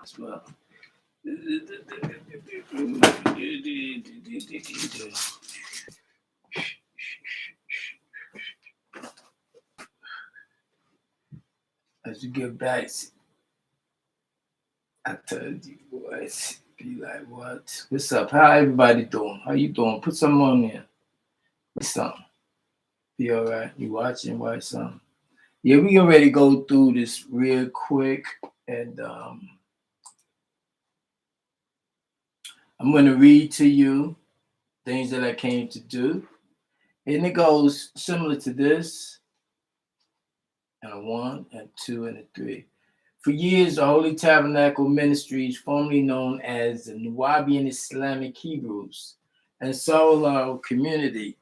as well. As you get back, I told you, boys, be like, what? What's up? How everybody doing? How you doing? Put something on there. What's something? Be all right. You watching? Watch something. Yeah, we can ready to go through this real quick, and I'm going to read to you things that I came to do, and it goes similar to this, and a 1, and 2, and a 3. For years, the Holy Tabernacle Ministries, formerly known as the Nuwabian Islamic Hebrews and Solo community,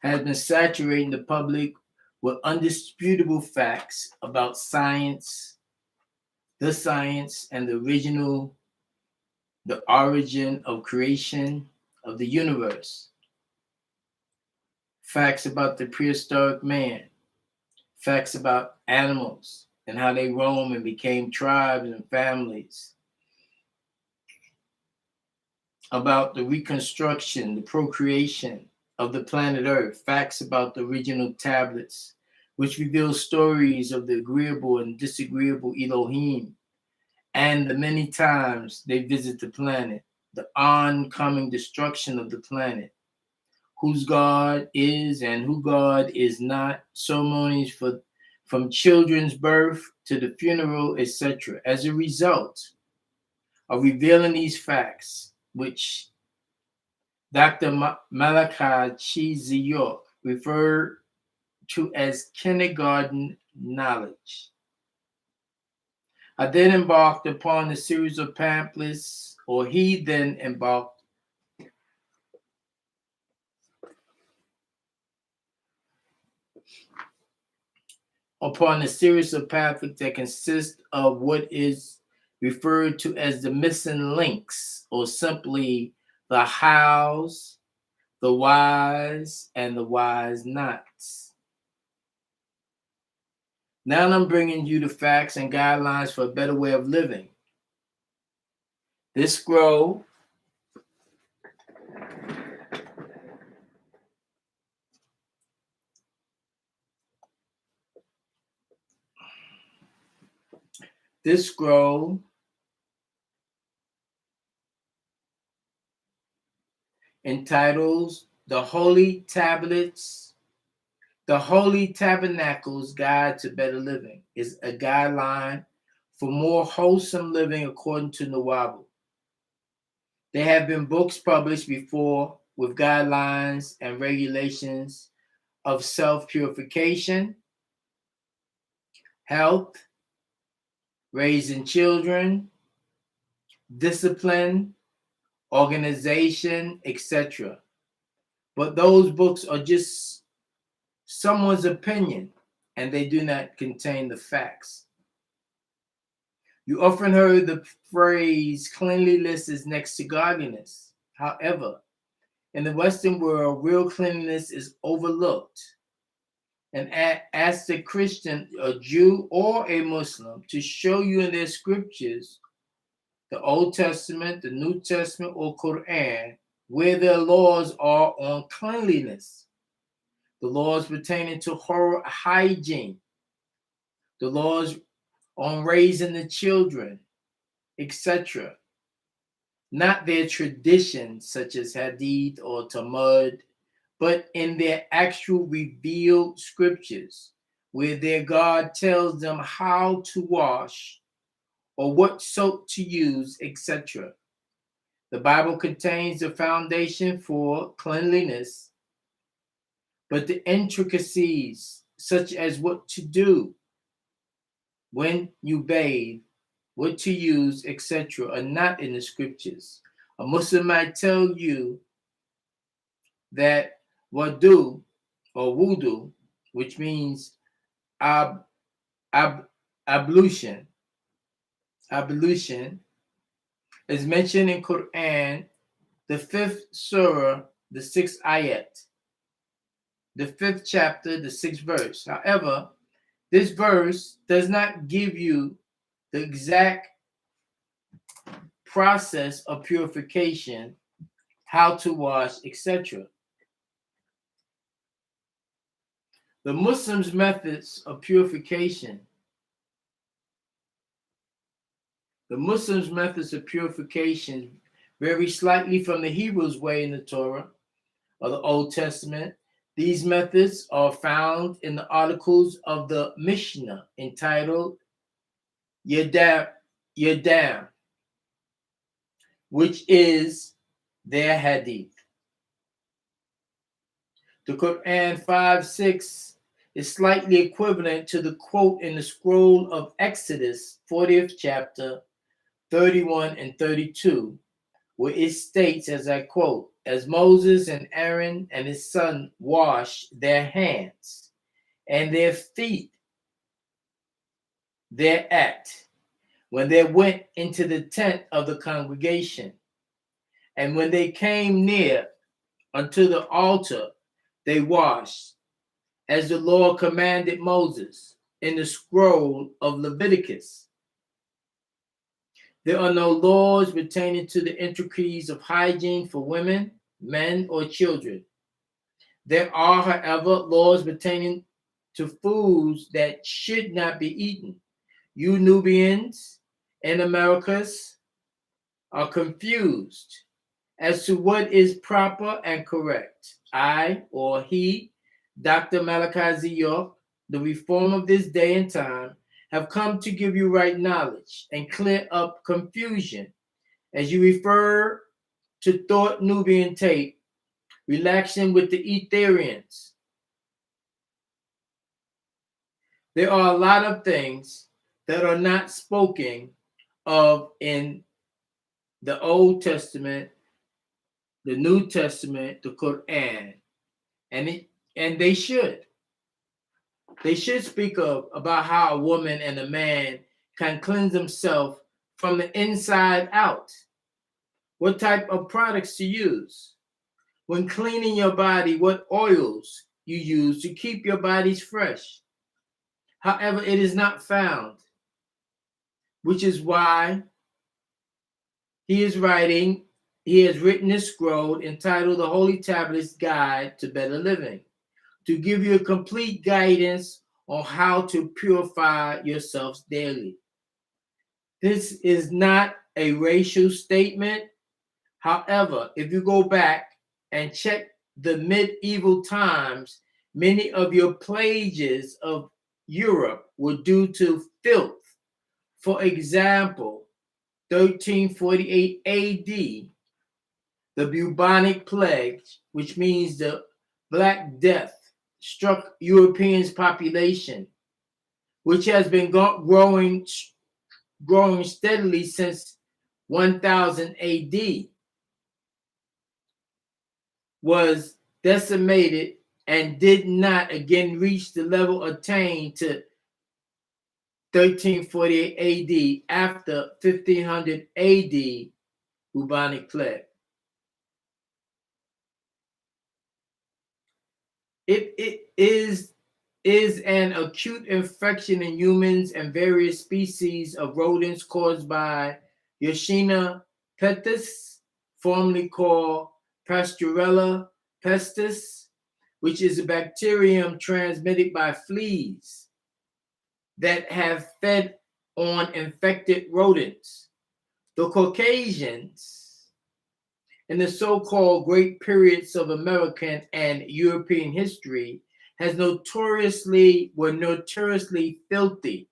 has been saturating the public with undisputable facts about science, and the origin of creation of the universe. Facts about the prehistoric man, facts about animals and how they roam and became tribes and families, about the reconstruction, the procreation of the planet Earth, facts about the original tablets, which reveal stories of the agreeable and disagreeable Elohim and the many times they visit the planet, the oncoming destruction of the planet, whose God is and who God is not, ceremonies from children's birth to the funeral, etc. As a result of revealing these facts, which Dr. Malachi Chiziok referred to as kindergarten knowledge, I then embarked upon a series of pamphlets, or he then embarked upon a series of pamphlets that consist of what is referred to as the missing links, or simply the hows, the whys, and the whys nots. Now I'm bringing you the facts and guidelines for a better way of living. This scroll entitles The Holy Tabernacle's Guide to Better Living, is a guideline for more wholesome living according to Nawabu. There have been books published before with guidelines and regulations of self-purification, health, raising children, discipline, organization, etc. But those books are just someone's opinion, and they do not contain the facts. You often heard the phrase cleanliness is next to godliness. However, in the Western world, real cleanliness is overlooked. And ask a Christian, a Jew, or a Muslim to show you in their scriptures, the Old Testament, the New Testament, or Quran, where their laws are on cleanliness. The laws pertaining to hygiene, the laws on raising the children, etc. Not their traditions such as Hadith or Talmud, but in their actual revealed scriptures, where their God tells them how to wash or what soap to use, etc. The Bible contains the foundation for cleanliness, but the intricacies, such as what to do when you bathe, what to use, etc., are not in the scriptures. A Muslim might tell you that wudu, or wudu, which means ablution, is mentioned in Quran, the 5th surah, the 6th ayat, the 5th chapter, the 6th verse. However, this verse does not give you the exact process of purification, how to wash, etc. The Muslims' methods of purification, vary slightly from the Hebrews' way in the Torah of the Old Testament. These methods are found in the articles of the Mishnah entitled Yadam, which is their hadith. The Quran 5:6 is slightly equivalent to the quote in the scroll of Exodus, 40th chapter, 31 and 32, where it states, as I quote, as Moses and Aaron and his son washed their hands and their feet thereat when they went into the tent of the congregation, and when they came near unto the altar, they washed, as the Lord commanded Moses in the scroll of Leviticus. There are no laws pertaining to the intricacies of hygiene for women, men, or children. There are, however, laws pertaining to foods that should not be eaten. You Nubians and Americas are confused as to what is proper and correct. I, or he, Dr. Malachi York, the reformer of this day and time, have come to give you right knowledge and clear up confusion as you refer to Thought Nubian tape, relaxing with the Etherians. There are a lot of things that are not spoken of in the Old Testament, the New Testament, the Quran, and they should. They should speak about how a woman and a man can cleanse themselves from the inside out. What type of products to use. When cleaning your body, what oils you use to keep your bodies fresh. However, it is not found, which is why he has written this scroll entitled The Holy Tablets Guide to Better Living, to give you a complete guidance on how to purify yourselves daily. This is not a racial statement. However, if you go back and check the medieval times, many of your plagues of Europe were due to filth. For example, 1348 AD, the bubonic plague, which means the Black Death, struck Europeans' population, which has been growing steadily since 1000 AD, was decimated and did not again reach the level attained to 1348 AD after 1500 AD bubonic plague. It is an acute infection in humans and various species of rodents caused by Yersinia pestis, formerly called Pasteurella pestis, which is a bacterium transmitted by fleas that have fed on infected rodents. The Caucasians, in the so-called great periods of American and European history, were notoriously filthy.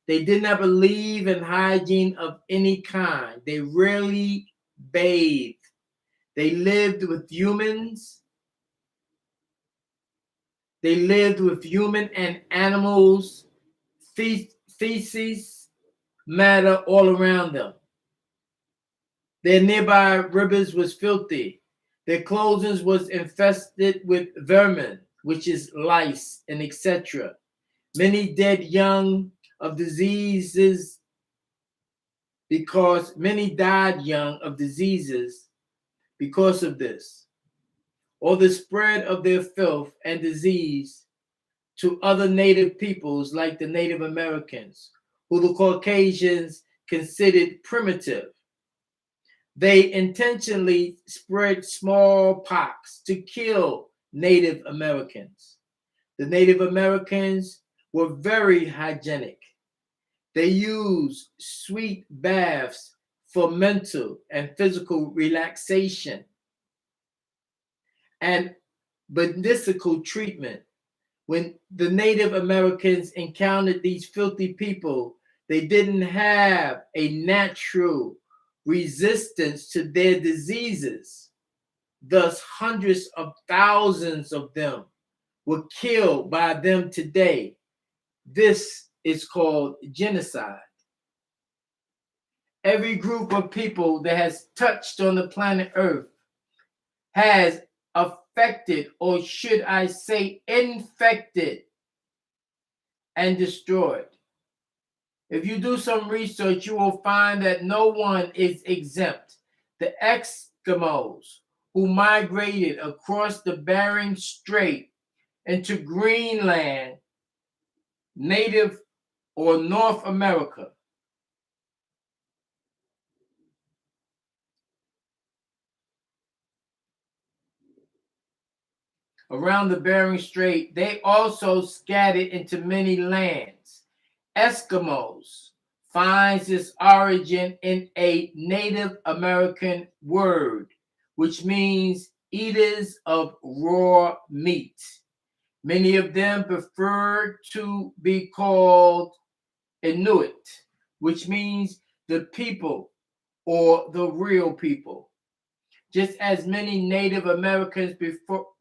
They did not believe in hygiene of any kind. They rarely bathed. They lived with humans. They lived with human and animals, feces, matter all around them. Their nearby rivers was filthy. Their clothing was infested with vermin, which is lice, and etc. Many died young of diseases because of this, or the spread of their filth and disease to other native peoples like the Native Americans, who the Caucasians considered primitive. They intentionally spread smallpox to kill Native Americans. The Native Americans were very hygienic. They used sweet baths for mental and physical relaxation and medicinal treatment. When the Native Americans encountered these filthy people, they didn't have a natural resistance to their diseases. Thus, hundreds of thousands of them were killed by them today. This is called genocide. Every group of people that has touched on the planet Earth has affected, or should I say infected and destroyed. If you do some research, you will find that no one is exempt. The Eskimos who migrated across the Bering Strait into Greenland, Native or North America, around the Bering Strait, they also scattered into many lands. Eskimos finds its origin in a Native American word, which means eaters of raw meat. Many of them prefer to be called Inuit, which means the people or the real people. Just as many Native Americans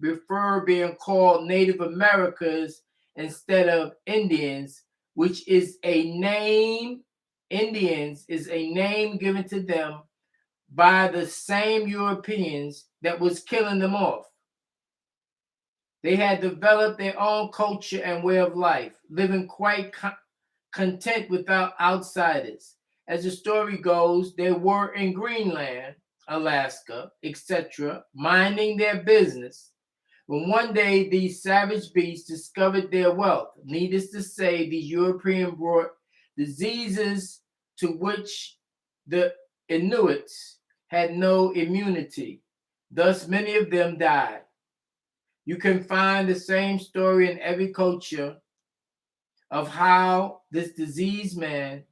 prefer being called Native Americans instead of Indians, which is a name, Indians is a name given to them by the same Europeans that was killing them off. They had developed their own culture and way of life, living quite content without outsiders. As the story goes, they were in Greenland, Alaska, etc., minding their business, when one day these savage beasts discovered their wealth. Needless to say, the European brought diseases to which the Inuits had no immunity. Thus, many of them died. You can find the same story in every culture of how this diseased man,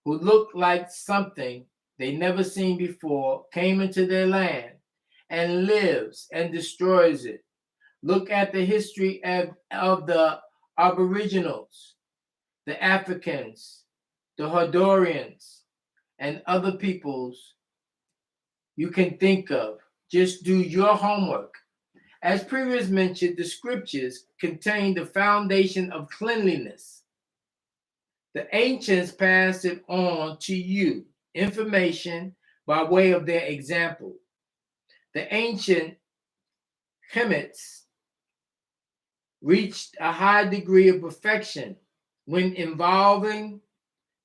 who looked like something they never seen before, came into their land and lives and destroys it. Look at the history of the Aboriginals, the Africans, the Hondurans, and other peoples you can think of. Just do your homework. As previously mentioned, the scriptures contain the foundation of cleanliness. The ancients passed it on to you, information by way of their example. The ancient Hamites reached a high degree of perfection when involving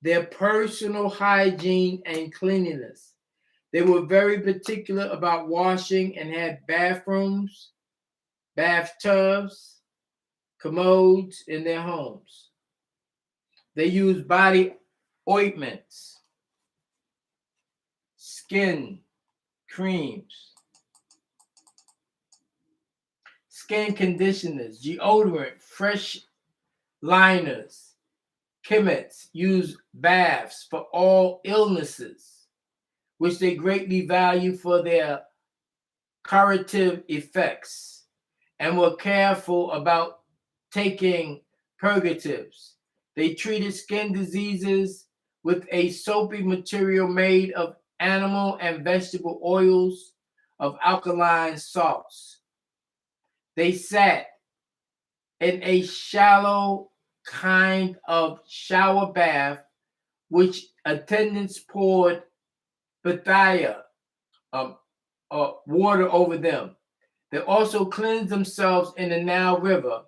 their personal hygiene and cleanliness. They were very particular about washing and had bathrooms, bathtubs, commodes in their homes. They used body ointments, skin creams, skin conditioners, deodorant, fresh liners. Kemet used baths for all illnesses, which they greatly value for their curative effects, and were careful about taking purgatives. They treated skin diseases with a soapy material made of animal and vegetable oils, of alkaline salts. They sat in a shallow kind of shower bath, which attendants poured kingdayah, water over them. They also cleansed themselves in the Nile River,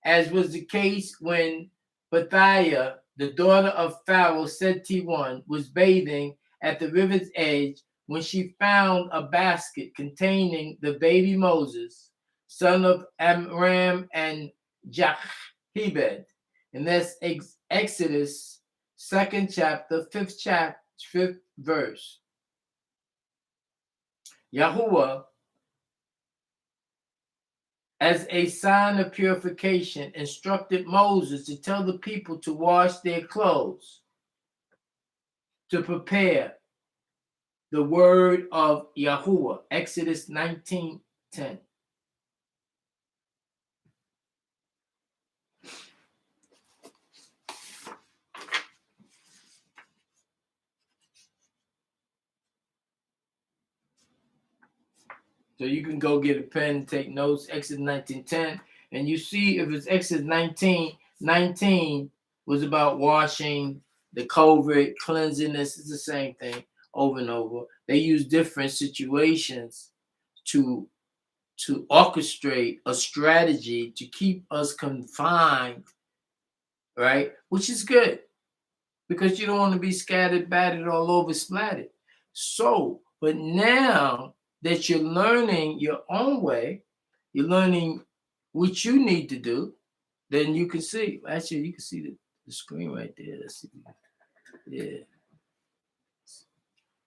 as was the case when Kingdayah, the daughter of Pharaoh Seti I, was bathing at the river's edge when she found a basket containing the baby Moses, son of Amram and Jochebed. And that's Exodus 2nd chapter, 5th verse. Yahuwah, as a sign of purification, instructed Moses to tell the people to wash their clothes, to prepare the word of Yahuwah. Exodus 19:10. So you can go get a pen and take notes. Exodus 19:10, and you see if it's Exodus 19:19 was about washing, the COVID, cleanliness. It's the same thing over and over. They use different situations to orchestrate a strategy to keep us confined, right? Which is good because you don't want to be scattered, battered all over, splattered. So, but now that you're learning your own way, you're learning what you need to do, then you can see. Actually, you can see the screen right there. Let's see. Yeah.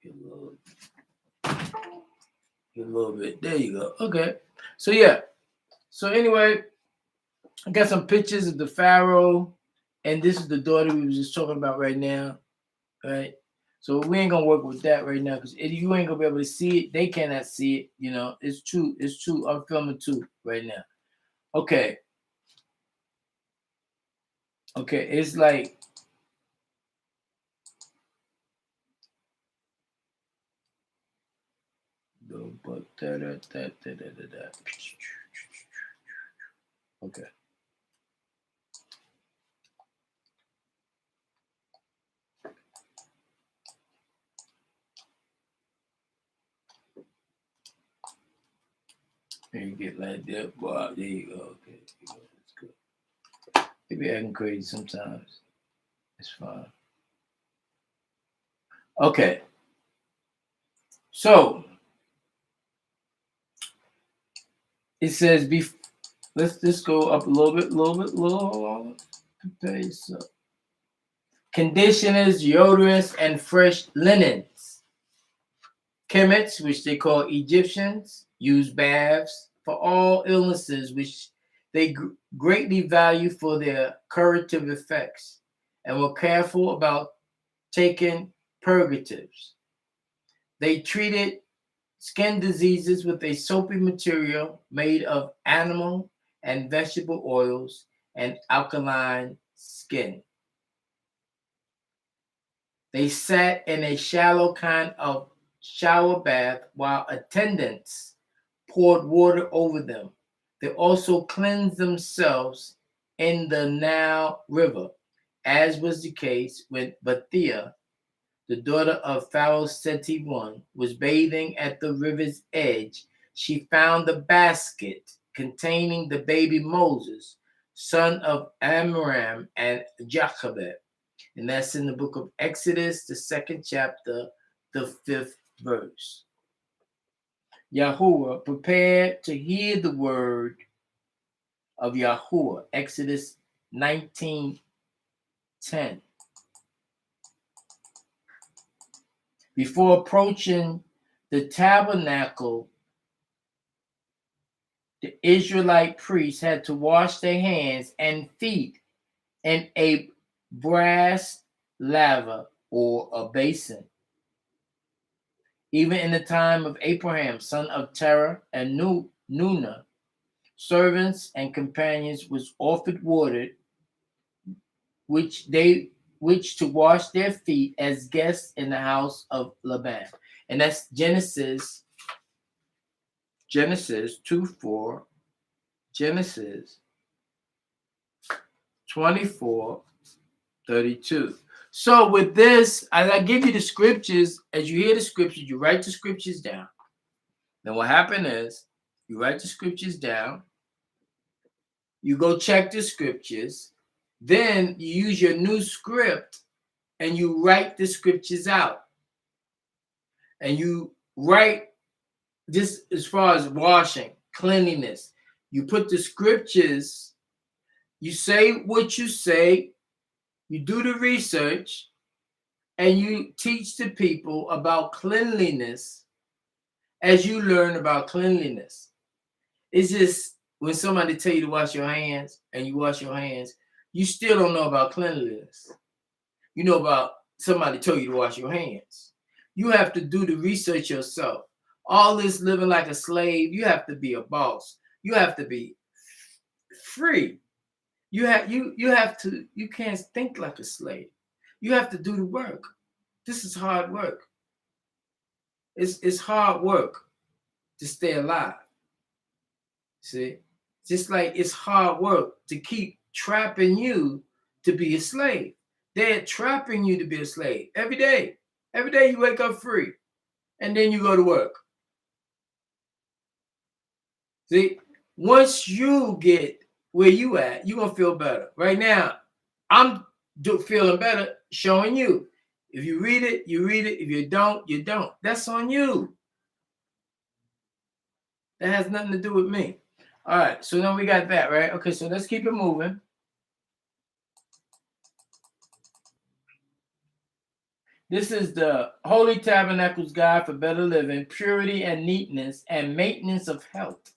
Get a little bit. There you go. Okay. So yeah. So anyway, I got some pictures of the Pharaoh, and this is the daughter we was just talking about right now, right? So we ain't gonna work with that right now because you ain't gonna be able to see it. They cannot see it. You know, it's true. It's true. I'm filming too right now. Okay. Okay. It's like okay. There you get like that. Wow, there you go. Okay. That's good. Maybe acting crazy sometimes. It's fine. Okay. So it says, let's just go up a little bit, little pace up. Conditioners, deodorants, and fresh linens. Chemists, which they call Egyptians, use baths for all illnesses, which they greatly value for their curative effects, and were careful about taking purgatives. They treated skin diseases with a soapy material made of animal and vegetable oils and alkaline skin. They sat in a shallow kind of shower bath while attendants poured water over them. They also cleansed themselves in the Nile River, as was the case when Bathia, the daughter of Pharaoh Seti I, was bathing at the river's edge. She found the basket containing the baby Moses, son of Amram and Jochebed. And that's in the book of Exodus, the 2nd chapter, the 5th verse. Yahuwah prepared to hear the word of Yahuwah. Exodus 19:10. Before approaching the tabernacle, the Israelite priests had to wash their hands and feet in a brass laver or a basin. Even in the time of Abraham, son of Terah, and Nunah, servants and companions was offered water, which to wash their feet as guests in the house of Laban. And that's Genesis 2:4, Genesis 24:32. So with this, as I give you the scriptures, as you hear the scriptures, you write the scriptures down. Then what happened is you write the scriptures down, you go check the scriptures, then you use your new script and you write the scriptures out. And you write this as far as washing, cleanliness. You put the scriptures, you say what you say, You do the research and you teach the people about cleanliness as you learn about cleanliness. It's just when somebody tell you to wash your hands and you wash your hands, you still don't know about cleanliness. You know about somebody told you to wash your hands. You have to do the research yourself. All this living like a slave, you have to be a boss. You have to be free. You have to, you can't think like a slave. You have to do the work. This is hard work. It's hard work to stay alive. See? Just like it's hard work to keep trapping you to be a slave. They're trapping you to be a slave every day. Every day you wake up free and then you go to work. See, once you get where you at, you're going to feel better. Right now, I'm feeling better showing you. If you read it, you read it. If you don't, you don't. That's on you. That has nothing to do with me. All right, so then we got that, right? Okay, so let's keep it moving. This is the Holy Tabernacles Guide for Better Living, Purity and Neatness, and Maintenance of Health.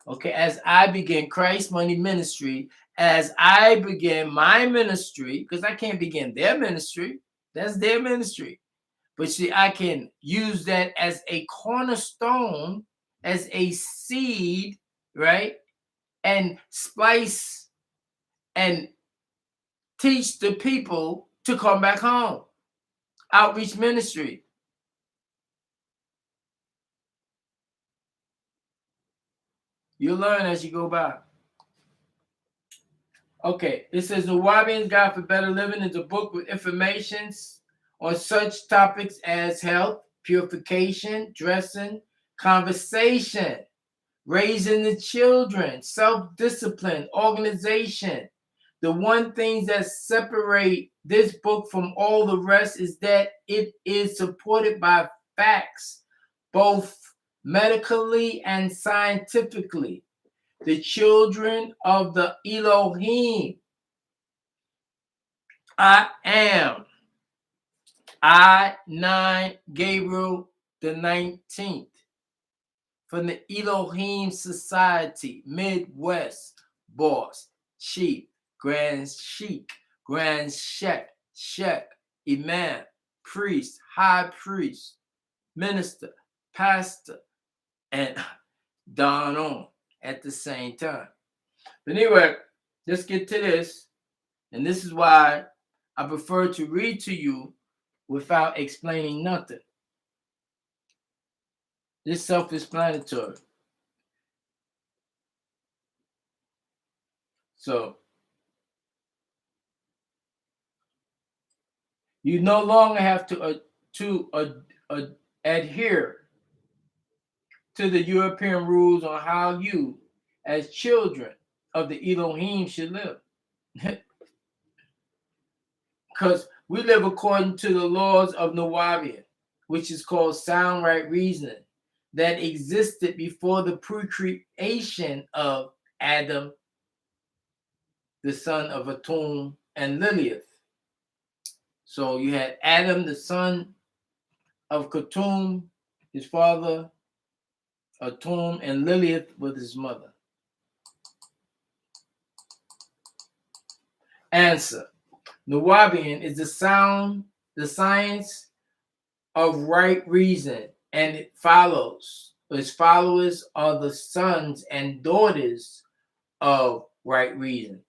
Okay, as I begin Christ Money Ministry, as I begin my ministry, because I can't begin their ministry, that's their ministry. But see, I can use that as a cornerstone, as a seed, right? And splice and teach the people to come back home. Outreach ministry. You'll learn as you go by. Okay, it says The Nuwaubian's Guide for Better Living is a book with information on such topics as health, purification, dressing, conversation, raising the children, self-discipline, organization. The one thing that separate this book from all the rest is that it is supported by facts, both medically and scientifically. The children of the Elohim. I am. I-9 Gabriel the 19th. From the Elohim Society, Midwest, Boss, Chief, Grand Sheik, Grand Sheikh, Imam, Priest, High Priest, Minister, Pastor, and Don on at the same time. But anyway, let's get to this. And this is why I prefer to read to you without explaining nothing. This is self-explanatory. So, you no longer have to adhere to the European rules on how you, as children of the Elohim, should live. Because we live according to the laws of Nuwaubian, which is called sound right reasoning, that existed before the pre-creation of Adam, the son of Atum, and Lilith. So you had Adam, the son of Ketum, his father, Atum, and Lilith with his mother. Answer. Nuwaubian is the science of right reason, and it follows. Its followers are the sons and daughters of right reason.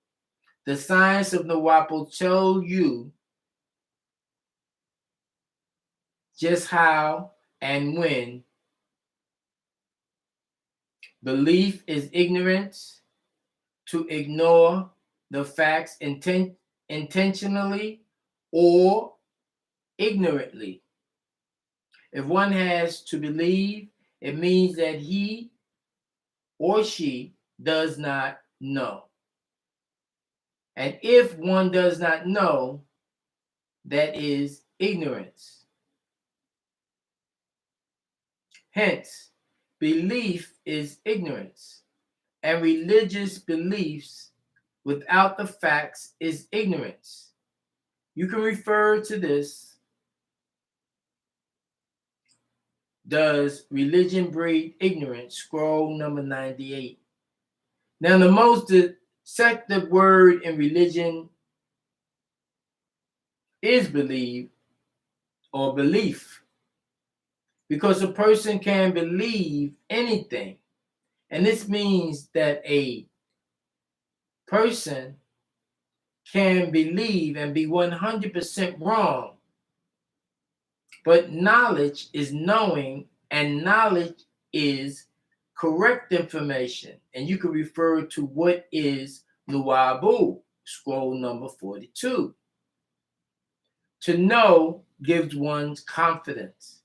The science of Nuwaubian tell you just how and when belief is ignorance, to ignore the facts intentionally or ignorantly. If one has to believe, it means that he or she does not know. And if one does not know, that is ignorance. Hence, belief is ignorance, and religious beliefs without the facts is ignorance. You can refer to this. Does religion breed ignorance? Scroll number 98. Now, the most deceptive word in religion is believe or belief, because a person can believe anything. And this means that a person can believe and be 100% wrong. But knowledge is knowing, and knowledge is correct information. And you can refer to what is Nuabu, scroll number 42. To know gives one's confidence,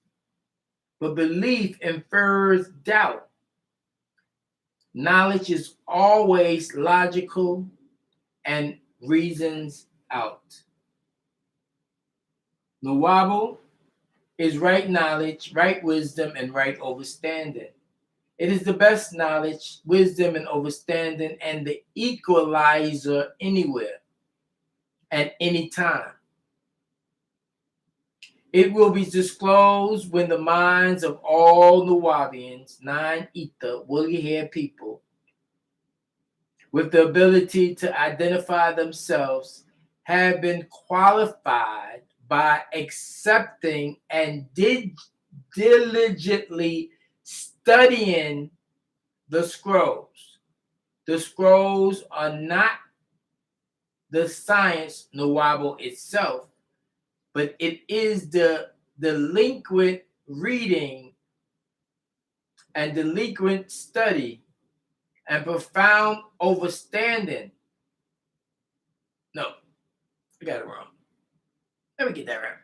but belief infers doubt. Knowledge is always logical and reasons out. Nuwabu is right knowledge, right wisdom, and right understanding. It is the best knowledge, wisdom, and understanding, and the equalizer anywhere, at any time. It will be disclosed when the minds of all Nuwabians, 9 Ether, woolly-haired people, with the ability to identify themselves, have been qualified by accepting and diligently studying the scrolls. The scrolls are not the science Nuwabu itself, but it is the delinquent reading and delinquent study and profound understanding. No, I got it wrong. Let me get that right.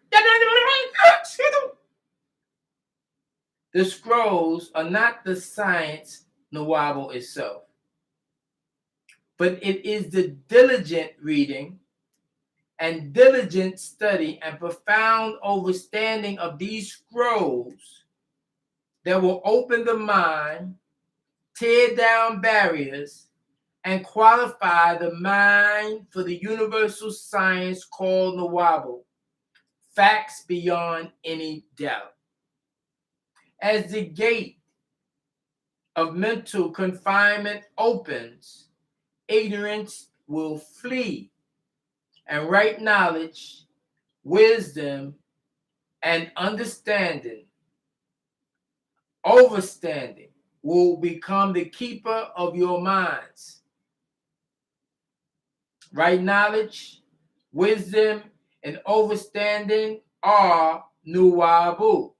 The scrolls are not the science Nuwabu itself, but it is the diligent reading and diligent study and profound understanding of these scrolls that will open the mind, tear down barriers, and qualify the mind for the universal science called Nuwabu, facts beyond any doubt. As the gate of mental confinement opens, ignorance will flee, and right knowledge, wisdom, and understanding, overstanding, will become the keeper of your minds. Right knowledge, wisdom, and overstanding are Nuwabu.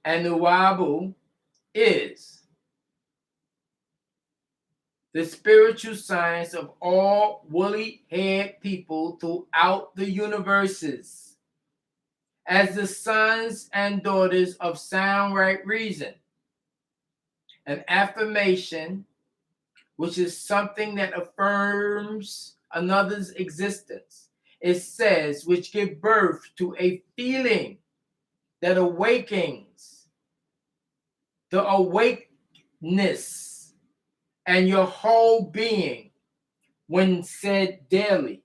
And Nuwabu is the spiritual science of all woolly-haired people throughout the universes, as the sons and daughters of sound right reason. An affirmation, which is something that affirms another's existence. It says, which give birth to a feeling that awakens the awakeness and your whole being when said daily.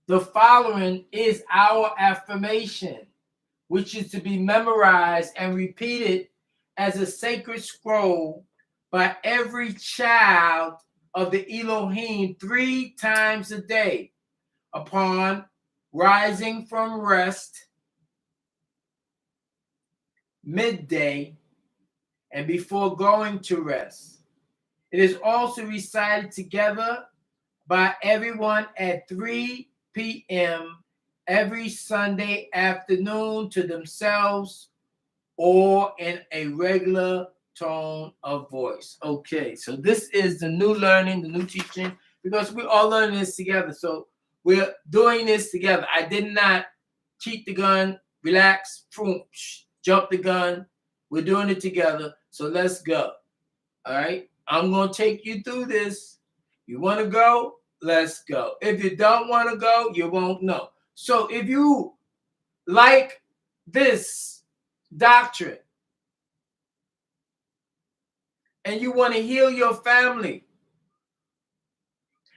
The following is our affirmation, which is to be memorized and repeated as a sacred scroll by every child of the Elohim 3 times a day, upon rising from rest, midday, and before going to rest. It is also recited together by everyone at 3 p.m. every Sunday afternoon to themselves or in a regular tone of voice. Okay, so this is the new learning, the new teaching, because we're all learning this together. So we're doing this together. I did not cheat the gun, relax, jump the gun. We're doing it together. So let's go. All right, I'm going to take you through this. You want to go? Let's go. If you don't want to go, you won't know. So if you like this doctrine and you want to heal your family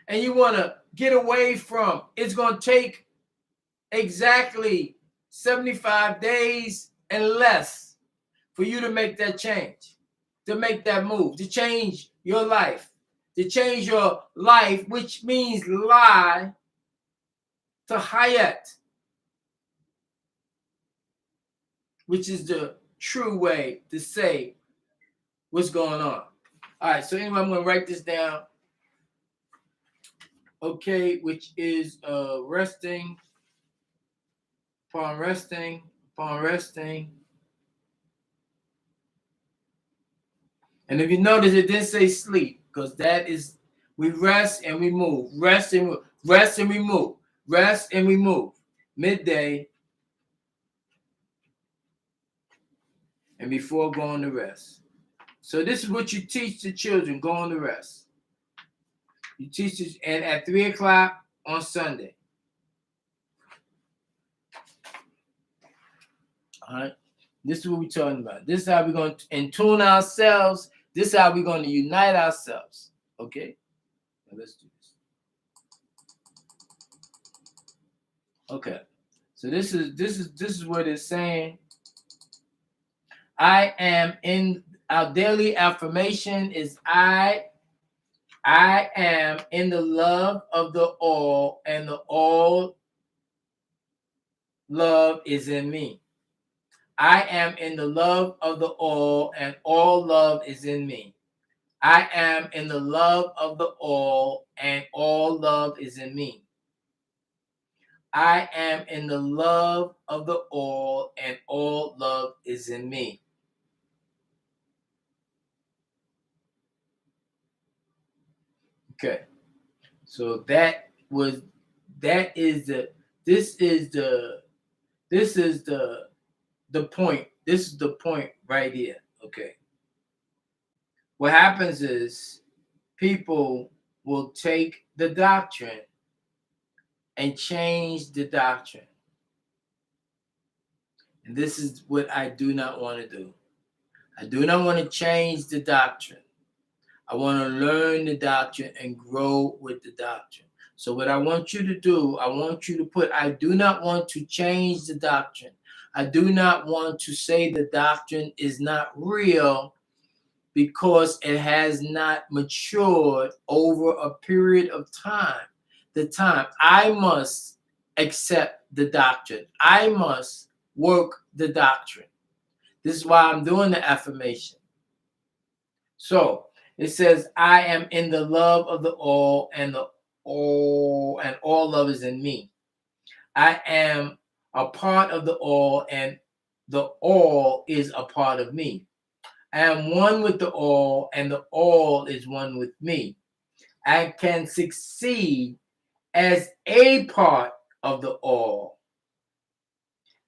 and you want to get away from, it's going to take exactly 75 days and less for you to make that change, to make that move, to change your life, which means lie, to Hayat, which is the true way to say what's going on. All right, so anyway, I'm going to write this down. Okay, which is resting, upon resting, upon resting. And if you notice, it didn't say sleep, because that is, we rest and we move, rest and move, rest and we move, rest and we move. Midday and before going to rest. So this is what you teach the children going to rest. You teach it, and at 3 o'clock on Sunday. All right. This is what we're talking about. This is how we're going to tune ourselves. This is how we're going to unite ourselves. Okay? Now let's do this. Okay. So this is what it's saying. I am in our daily affirmation is I am in the love of the all, and the all love is in me. I am in the love of the all, and all love is in me. I am in the love of the all, and all love is in me. I am in the love of the all, and all love is in me. Okay. So this is the point. This is the point right here. Okay. What happens is people will take the doctrine and change the doctrine. And this is what I do not want to do. I do not want to change the doctrine. I want to learn the doctrine and grow with the doctrine. So what I want you to do, I want you to put, I do not want to change the doctrine. I do not want to say the doctrine is not real because it has not matured over a period of time. I must accept the doctrine. I must work the doctrine. This is why I'm doing the affirmation. So it says, I am in the love of the all, and all love is in me. I am a part of the all, and the all is a part of me. I am one with the all, and the all is one with me. I can succeed as a part of the all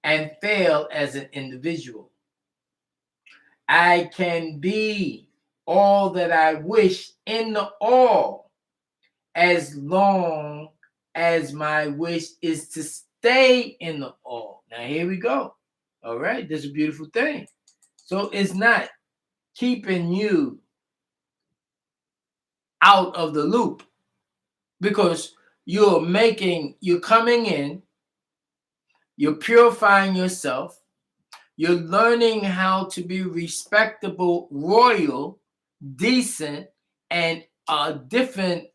and fail as an individual. I can be all that I wish in the all, as long as my wish is to stay in the all. Now here we go. All right, this is a beautiful thing. So it's not keeping you out of the loop, because you're coming in, you're purifying yourself, you're learning how to be respectable, royal, decent, and a different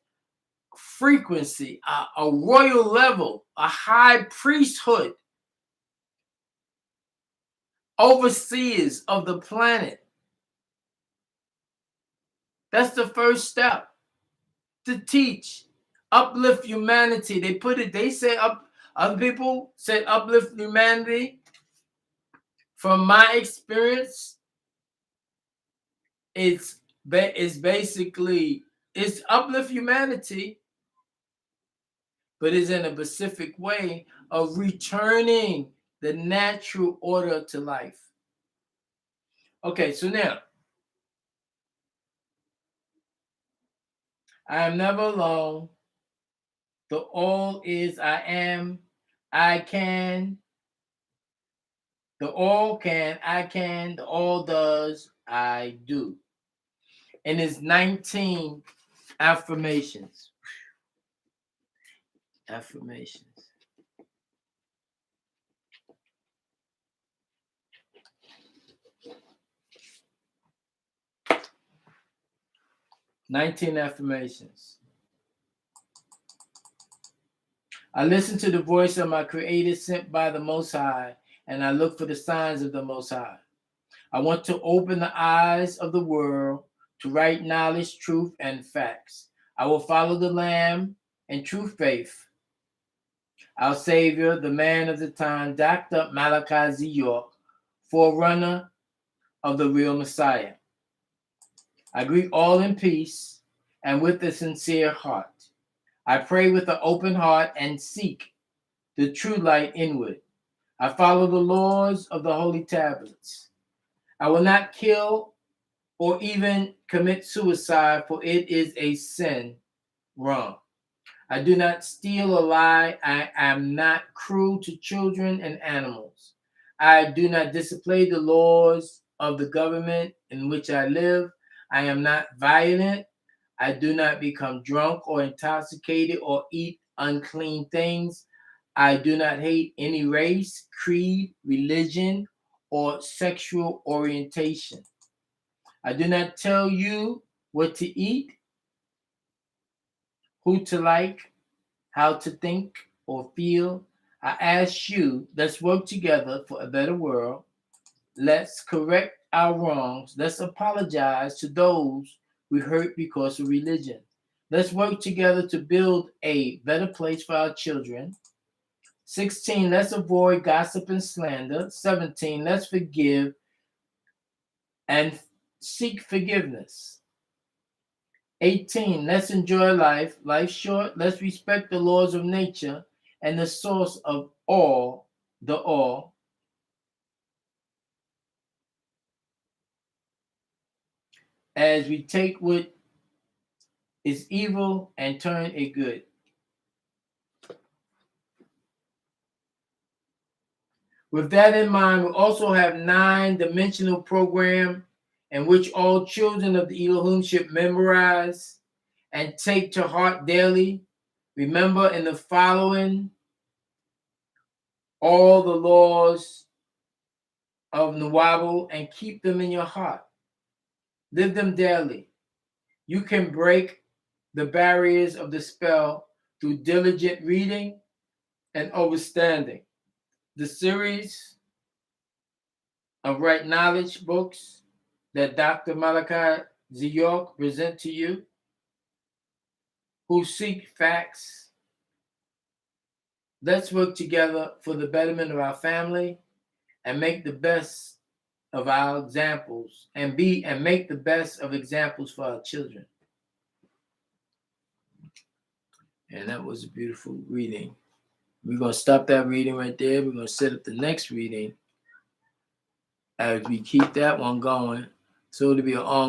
frequency, a royal level, a high priesthood, overseers of the planet. That's the first step, to teach, uplift humanity. They say other people say uplift humanity. From my experience, it's basically, it's uplift humanity, but it's in a specific way of returning the natural order to life. Okay, so now, I am never alone. The all is I am, I can. The all can, I can. The all does, I do. And it's 19 affirmations. Affirmations. "19 affirmations. I listen to the voice of my Creator sent by the Most High, and I look for the signs of the Most High. I want to open the eyes of the world to right knowledge, truth, and facts. I will follow the Lamb in true faith. Our Savior, the man of the time, Dr. Malachi Z. York, forerunner of the real Messiah. I greet all in peace and with a sincere heart. I pray with an open heart and seek the true light inward. I follow the laws of the holy tablets. I will not kill or even commit suicide, for it is a sin, wrong. I do not steal or lie. I am not cruel to children and animals. I do not disobey the laws of the government in which I live. I am not violent. I do not become drunk or intoxicated or eat unclean things. I do not hate any race, creed, religion, or sexual orientation. I do not tell you what to eat, who to like, how to think or feel. I ask you, let's work together for a better world. Let's correct our wrongs. Let's apologize to those we hurt because of religion. Let's work together to build a better place for our children. 16, let's avoid gossip and slander. 17, let's forgive and seek forgiveness. 18, let's enjoy life. Life's short. Let's respect the laws of nature and the source of all, the all. As we take what is evil and turn it good. With that in mind, we also have 9-dimensional program in which all children of the Elohim should memorize and take to heart daily. Remember in the following all the laws of Nuwabu and keep them in your heart. Live them daily. You can break the barriers of the spell through diligent reading and understanding. The series of Right Knowledge books that Dr. Malachi Z. York present to you, who seek facts. Let's work together for the betterment of our family and make the best of our examples and make the best of examples for our children. And that was a beautiful reading. We're going to stop that reading right there. We're going to set up the next reading as we keep that one going. So it'll be an ongoing